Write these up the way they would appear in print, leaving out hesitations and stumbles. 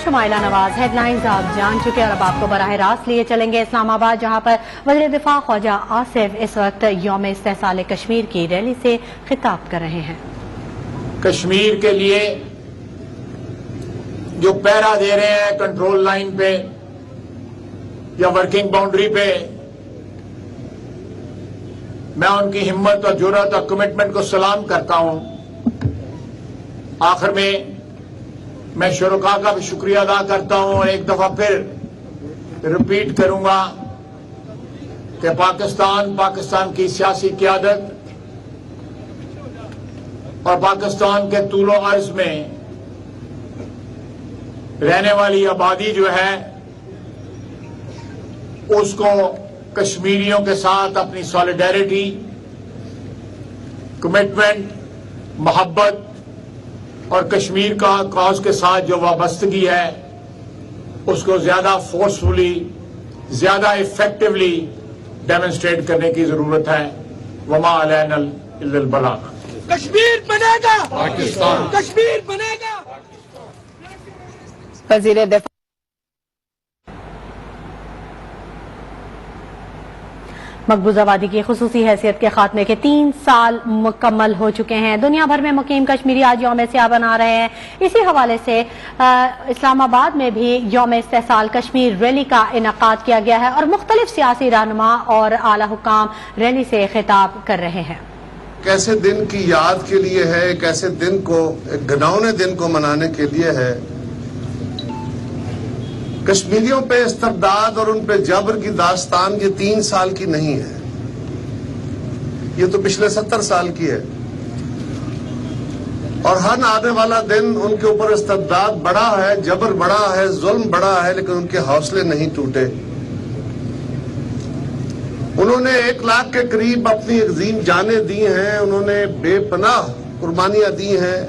Shumaila Nawaz. Headlines आप जान चुके और अब आपको बराह रास्त लिए चलेंगे इस्लामाबाद, जहां पर वज़ीर दिफा ख्वाजा आसिफ इस वक्त यौम इस्तेहसाल कश्मीर की रैली से खिताब कर रहे हैं। कश्मीर के लिए जो पहरा दे रहे हैं कंट्रोल लाइन पे या वर्किंग बाउंड्री पे, मैं उनकी हिम्मत और जुर्रत और कमिटमेंट को सलाम करता हूं। आखिर में मैं शुरका का भी शुक्रिया अदा करता हूं और एक दफा फिर रिपीट करूंगा कि पाकिस्तान की सियासी क़यादत और पाकिस्तान के तूलो अर्ज में रहने वाली आबादी जो है उसको कश्मीरियों के साथ अपनी सॉलिडेरिटी, कमिटमेंट, मोहब्बत और कश्मीर का कॉज के साथ जो वाबस्तगी है उसको ज्यादा फोर्सफुली, ज्यादा इफेक्टिवली डेमोन्स्ट्रेट करने की जरूरत है। वमा अलैना इल्लल बलाग। कश्मीर बनेगा पाकिस्तान, कश्मीर बनेगा। वज़ीर दिफा मकबूजा वादी की खुसूसी हैसियत के खात्मे के 3 साल मुकम्मल हो चुके हैं। दुनिया भर में मुकीम कश्मीरी आज यौम सियाह बना रहे हैं। इसी हवाले से इस्लामाबाद में भी यौम इस्तेहसाल कश्मीर रैली का इनेकाद किया गया है और मुख्तलिफ सियासी रहनुमा और आला हुकाम रैली से खिताब कर रहे हैं। कैसे दिन की याद के लिए है, कैसे दिन को, एक घिनौने दिन को मनाने के लिए है। कश्मीरियों पे इस्तबदाद और उन पे जबर की दास्तान ये 3 साल की नहीं है, ये तो पिछले 70 साल की है। और हर आने वाला दिन उनके ऊपर इस्तबदाद बड़ा है, जबर बड़ा है, जुल्म बड़ा है, लेकिन उनके हौसले नहीं टूटे। उन्होंने 1 लाख के करीब अपनी अजीम जानें दी हैं, उन्होंने बेपनाह कुर्बानियां दी हैं,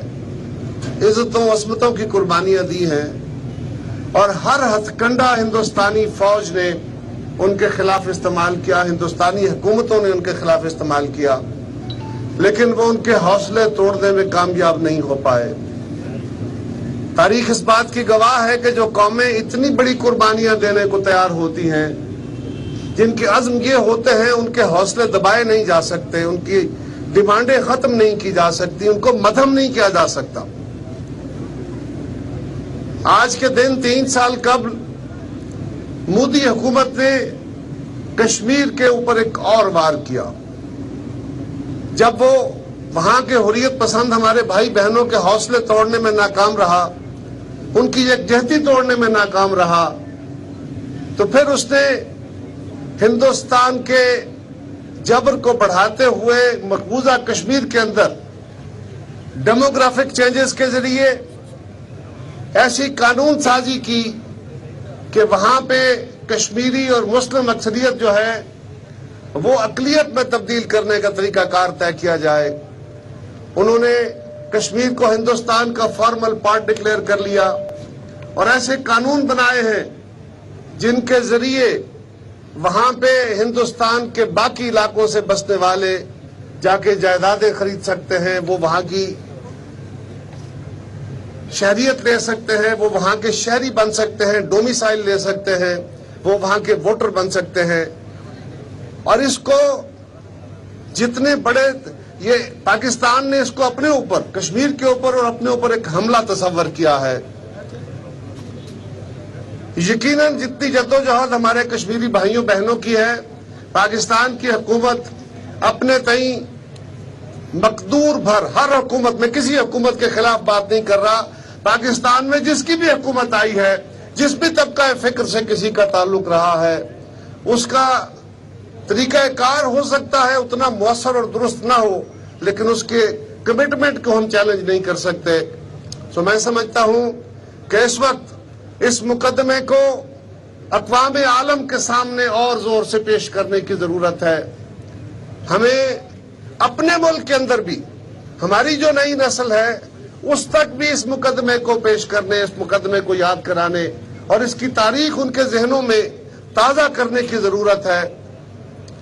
इज्जतों असमतों की कुर्बानियां दी हैं और हर हथकंडा हिंदुस्तानी फौज ने उनके खिलाफ इस्तेमाल किया, हिंदुस्तानी हुकूमतों ने उनके खिलाफ इस्तेमाल किया, लेकिन वो उनके हौसले तोड़ने में कामयाब नहीं हो पाए। तारीख इस बात की गवाह है कि जो कौमें इतनी बड़ी कुर्बानियां देने को तैयार होती हैं, जिनके अज़्म ये होते हैं, उनके हौसले दबाए नहीं जा सकते, उनकी डिमांडें खत्म नहीं की जा सकती, उनको मध्यम नहीं किया जा सकता। आज के दिन 3 साल कबल मोदी हुकूमत ने कश्मीर के ऊपर एक और वार किया, जब वो वहां के हुर्रियत पसंद हमारे भाई बहनों के हौसले तोड़ने में नाकाम रहा, उनकी यकजहती तोड़ने में नाकाम रहा, तो फिर उसने हिंदुस्तान के जबर को बढ़ाते हुए मकबूजा कश्मीर के अंदर डेमोग्राफिक चेंजेस के जरिए ऐसी कानून साजी की कि वहां पे कश्मीरी और मुस्लिम अक्सरियत जो है वो अकलियत में तब्दील करने का तरीकाकार तय किया जाए। उन्होंने कश्मीर को हिंदुस्तान का फॉर्मल पार्ट डिक्लेयर कर लिया और ऐसे कानून बनाए हैं जिनके जरिए वहां पे हिंदुस्तान के बाकी इलाकों से बसने वाले जाके जायदादें खरीद सकते हैं, वो वहां की शहरियत ले सकते हैं, वो वहां के शहरी बन सकते हैं, डोमिसाइल ले सकते हैं, वो वहां के वोटर बन सकते हैं। और इसको जितने बड़े ये पाकिस्तान ने इसको अपने ऊपर, कश्मीर के ऊपर और अपने ऊपर एक हमला तस्वर किया है। यकीनन जितनी जद्दोजहद हमारे कश्मीरी भाइयों बहनों की है, पाकिस्तान की हुकूमत अपने तई मकदूर भर, हर हुकूमत में, किसी हुकूमत के खिलाफ बात नहीं कर रहा, पाकिस्तान में जिसकी भी हुकूमत आई है, जिस भी तबका फिक्र से किसी का ताल्लुक रहा है, उसका तरीकाकार हो सकता है उतना मुअस्सर और दुरुस्त ना हो, लेकिन उसके कमिटमेंट को हम चैलेंज नहीं कर सकते। तो मैं समझता हूं कि इस वक्त इस मुकदमे को अक़वाम आलम के सामने और जोर से पेश करने की जरूरत है। हमें अपने मुल्क के अंदर भी हमारी जो नई नस्ल है उस तक भी इस मुकदमे को पेश करने, इस मुकदमे को याद कराने और इसकी तारीख उनके जहनों में ताज़ा करने की जरूरत है।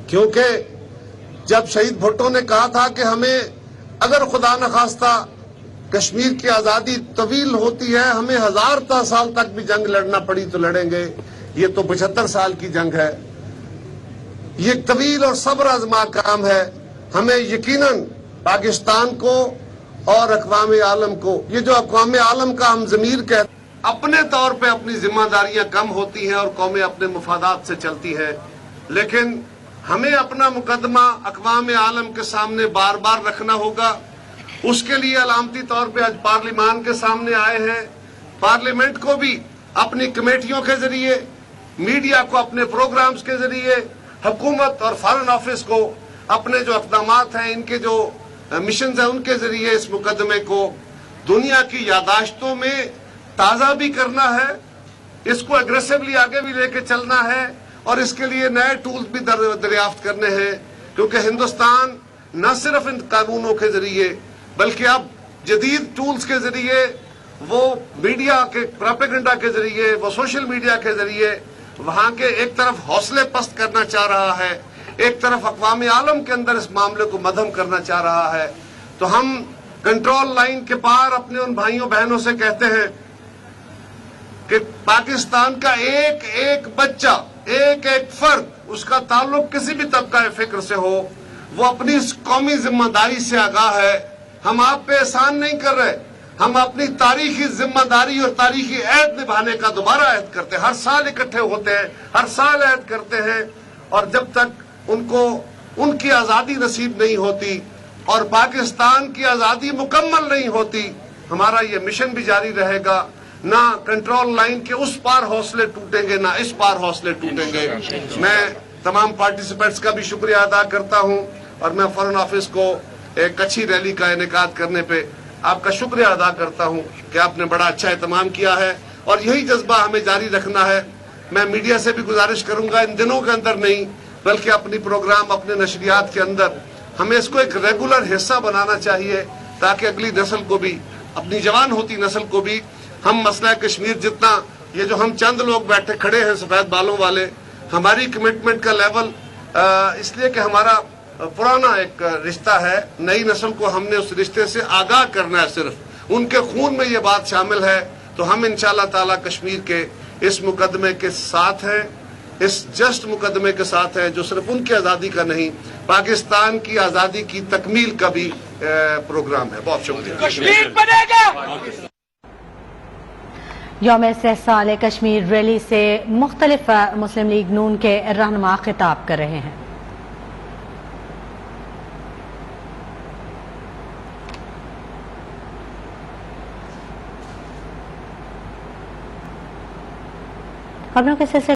क्योंकि जब शहीद भुट्टो ने कहा था कि हमें अगर खुदा न खास्ता کشمیر کی آزادی طویل ہوتی ہے، ہمیں 1000 تا سال تک بھی جنگ لڑنا پڑی تو لڑیں گے، یہ تو 75 سال کی جنگ ہے، یہ ایک طویل اور صبر آزما کام ہے۔ ہمیں یقیناً پاکستان کو اور اقوام عالم کو، یہ جو اقوام عالم کا ہم ضمیر کہتے ہیں، اپنے طور پہ اپنی ذمہ داریاں کم ہوتی ہیں اور قومیں اپنے مفادات سے چلتی ہیں، لیکن ہمیں اپنا مقدمہ اقوام عالم کے سامنے بار بار رکھنا ہوگا۔ اس کے لیے علامتی طور پہ آج پارلیمان کے سامنے آئے ہیں۔ پارلیمنٹ کو بھی اپنی کمیٹیوں کے ذریعے، میڈیا کو اپنے پروگرامز کے ذریعے، حکومت اور فارن آفس کو اپنے جو اقدامات ہیں، ان کے جو مشنز ہیں، ان کے ذریعے اس مقدمے کو دنیا کی یادداشتوں میں تازہ بھی کرنا ہے، اس کو اگریسولی آگے بھی لے کے چلنا ہے، اور اس کے لیے نئے ٹولز بھی دریافت کرنے ہیں، کیونکہ ہندوستان نہ صرف ان قانونوں کے ذریعے بلکہ اب جدید ٹولز کے ذریعے، وہ میڈیا کے پروپیگنڈا کے ذریعے، وہ سوشل میڈیا کے ذریعے وہاں کے ایک طرف حوصلے پست کرنا چاہ رہا ہے، ایک طرف اقوام عالم کے اندر اس معاملے کو مدھم کرنا چاہ رہا ہے۔ تو ہم کنٹرول لائن کے پار اپنے ان بھائیوں بہنوں سے کہتے ہیں کہ پاکستان کا ایک ایک بچہ، ایک ایک فرد، اس کا تعلق کسی بھی طبقہ فکر سے ہو، وہ اپنی اس قومی ذمہ داری سے آگاہ ہے۔ ہم آپ پہ احسان نہیں کر رہے، ہم اپنی تاریخی ذمہ داری اور تاریخی عہد نبھانے کا دوبارہ عہد کرتے ہیں۔ ہر سال اکٹھے ہوتے ہیں، ہر سال عہد کرتے ہیں، اور جب تک ان کو ان کی آزادی نصیب نہیں ہوتی اور پاکستان کی آزادی مکمل نہیں ہوتی، ہمارا یہ مشن بھی جاری رہے گا۔ نہ کنٹرول لائن کے اس پار حوصلے ٹوٹیں گے، نہ اس پار حوصلے ٹوٹیں گے۔ میں تمام پارٹیسپینٹس کا بھی شکریہ ادا کرتا ہوں، اور میں فارن آفس کو ایک اچھی ریلی کا انعقاد کرنے پہ آپ کا شکریہ ادا کرتا ہوں کہ آپ نے بڑا اچھا اہتمام کیا ہے، اور یہی جذبہ ہمیں جاری رکھنا ہے۔ میں میڈیا سے بھی گزارش کروں گا، ان دنوں کے اندر نہیں بلکہ اپنی پروگرام، اپنے نشریات کے اندر ہمیں اس کو ایک ریگولر حصہ بنانا چاہیے، تاکہ اگلی نسل کو بھی، اپنی جوان ہوتی نسل کو بھی، ہم مسئلہ کشمیر جتنا، یہ جو ہم چند لوگ بیٹھے کھڑے ہیں سفید بالوں والے، ہماری کمٹمنٹ کا لیول، اس لیے کہ ہمارا پرانا ایک رشتہ ہے، نئی نسل کو ہم نے اس رشتے سے آگاہ کرنا ہے، صرف ان کے خون میں یہ بات شامل ہے۔ تو ہم انشاءاللہ تعالی کشمیر کے اس مقدمے کے ساتھ ہیں، اس جسٹ مقدمے کے ساتھ ہیں، جو صرف ان کی آزادی کا نہیں، پاکستان کی آزادی کی تکمیل کا بھی پروگرام ہے۔ بہت شکریہ۔ کشمیر بنے گا۔ یوم استحصال کشمیر ریلی سے مختلف مسلم لیگ نون کے رہنما خطاب کر رہے ہیں۔ خبروں کے سلسلے